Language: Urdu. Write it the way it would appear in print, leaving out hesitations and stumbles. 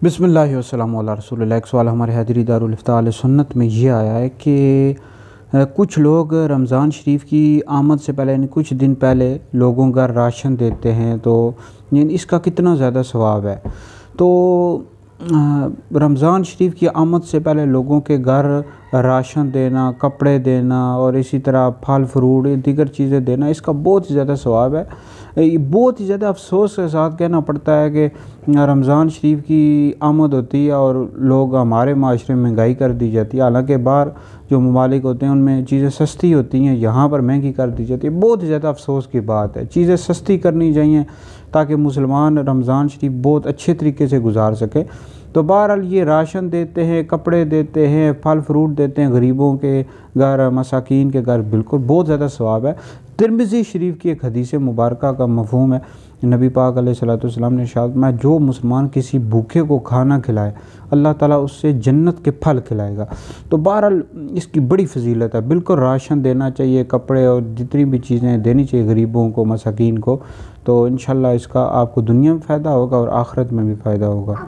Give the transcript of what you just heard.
بسم اللہ والسلام علی رسول اللہ۔ ایک سوال ہمارے حاضری دارالفتاء اہل سنت میں یہ آیا ہے کہ کچھ لوگ رمضان شریف کی آمد سے پہلے یعنی کچھ دن پہلے لوگوں کا راشن دیتے ہیں، تو یعنی اس کا کتنا زیادہ ثواب ہے؟ تو رمضان شریف کی آمد سے پہلے لوگوں کے گھر راشن دینا، کپڑے دینا اور اسی طرح پھل فروٹ دیگر چیزیں دینا، اس کا بہت ہی زیادہ ثواب ہے۔ یہ بہت ہی زیادہ افسوس کے ساتھ کہنا پڑتا ہے کہ رمضان شریف کی آمد ہوتی ہے اور لوگ ہمارے معاشرے میں مہنگائی کر دی جاتی ہے، حالانکہ باہر جو ممالک ہوتے ہیں ان میں چیزیں سستی ہوتی ہیں، یہاں پر مہنگی کر دی جاتی ہے۔ بہت ہی زیادہ افسوس کی بات ہے، چیزیں سستی کرنی چاہیے تاکہ مسلمان رمضان شریف بہت اچھے طریقے سے گزار سکے۔ تو بہرحال یہ راشن دیتے ہیں، کپڑے دیتے ہیں، پھل فروٹ دیتے ہیں غریبوں کے گھر، مساکین کے گھر، بالکل بہت زیادہ ثواب ہے۔ ترمذی شریف کی ایک حدیث مبارکہ کا مفہوم ہے، نبی پاک علیہ الصلوۃ والسلام نے ارشاد فرمایا جو مسلمان کسی بھوکے کو کھانا کھلائے اللہ تعالیٰ اس سے جنت کے پھل کھلائے گا۔ تو بہرحال اس کی بڑی فضیلت ہے، بالکل راشن دینا چاہیے، کپڑے اور جتنی بھی چیزیں دینی چاہیے غریبوں کو، مساکین کو۔ تو انشاءاللہ اس کا آپ کو دنیا میں فائدہ ہوگا اور آخرت میں بھی فائدہ ہوگا۔